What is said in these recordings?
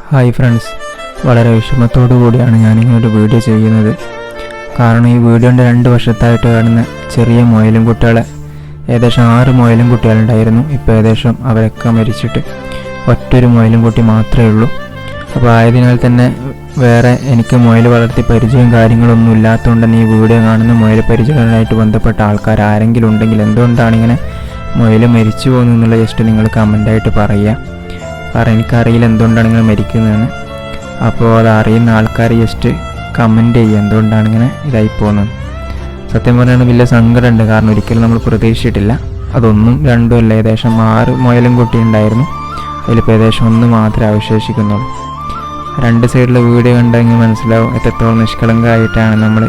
Hi friends, വളരെ വിഷമത്തോടു കൂടിയാണ് ഞാനിങ്ങനൊരു video ചെയ്യുന്നത്. കാരണം ഈ വീഡിയോൻ്റെ 2 വർഷത്തായിട്ട് കാണുന്ന ചെറിയ മുയലും കുട്ടികളെ ഏകദേശം 6 മുയലും കുട്ടികളുണ്ടായിരുന്നു. ഇപ്പോൾ ഏകദേശം അവരൊക്കെ മരിച്ചിട്ട് ഒറ്റൊരു മുയലും കുട്ടി മാത്രമേ ഉള്ളൂ. അപ്പോൾ ആയതിനാൽ തന്നെ വേറെ എനിക്ക് മുയൽ വളർത്തി പരിചയവും കാര്യങ്ങളൊന്നും ഇല്ലാത്തതുകൊണ്ട് തന്നെ ഈ വീഡിയോ കാണുന്ന മുയൽ പരിചയങ്ങളായിട്ട് ബന്ധപ്പെട്ട ആൾക്കാർ ആരെങ്കിലും ഉണ്ടെങ്കിൽ എന്തുകൊണ്ടാണ് ഇങ്ങനെ മുയൽ മരിച്ചു പോകുന്നതെന്നുള്ള ജസ്റ്റ് നിങ്ങൾ കമൻ്റായിട്ട് പറയുക. കാരണം എനിക്കറിയില്ല എന്തുകൊണ്ടാണ് ഇങ്ങനെ മരിക്കുന്നതെന്ന്. അപ്പോൾ അത് അറിയുന്ന ആൾക്കാർ ജസ്റ്റ് കമൻറ്റ് ചെയ്യുക എന്തുകൊണ്ടാണ് ഇങ്ങനെ ഇതായി പോകുന്നത്. സത്യം പറയുകയാണെങ്കിൽ വലിയ സങ്കടമുണ്ട്. കാരണം ഒരിക്കലും നമ്മൾ പ്രതീക്ഷിച്ചിട്ടില്ല. അതൊന്നും രണ്ടും അല്ല, ഏകദേശം 6 മുയലും കുട്ടി ഉണ്ടായിരുന്നു. അതിലിപ്പോൾ ഏകദേശം 1 മാത്രമേ അവശേഷിക്കുന്നുള്ളൂ. 2 സൈഡിലെ വീഡിയോ കണ്ടെങ്കിൽ മനസ്സിലാവും എത്രത്തോളം നിഷ്കളങ്കമായിട്ടാണ് നമ്മൾ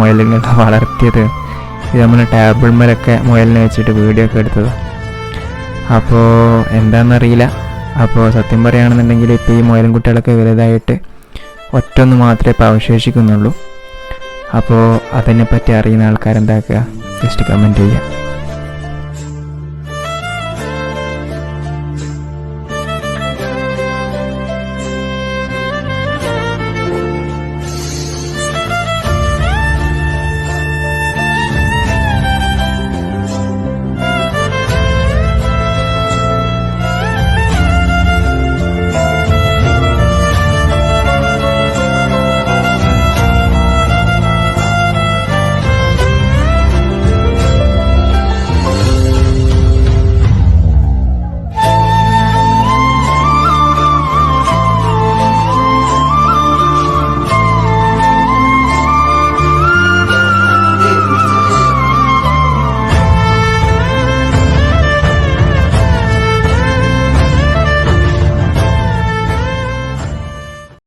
മുയലുകളെ വളർത്തിയത്. ഇത് നമ്മൾ ടേബിൾ മേലൊക്കെ മുയലിനെ വെച്ചിട്ട് വീഡിയോ ഒക്കെ എടുത്തത്. അപ്പോൾ എന്താണെന്നറിയില്ല. അപ്പോൾ സത്യം പറയുകയാണെന്നുണ്ടെങ്കിൽ ഇപ്പോൾ ഈ മുയലും കുട്ടികളൊക്കെ വലുതായിട്ട് ഒറ്റൊന്ന് മാത്രമേ ഇപ്പോൾ അവശേഷിക്കുന്നുള്ളൂ. അപ്പോൾ അതിനെപ്പറ്റി അറിയുന്ന ആൾക്കാരെന്താക്കുക, ജസ്റ്റ് കമൻറ്റ് ചെയ്യുക.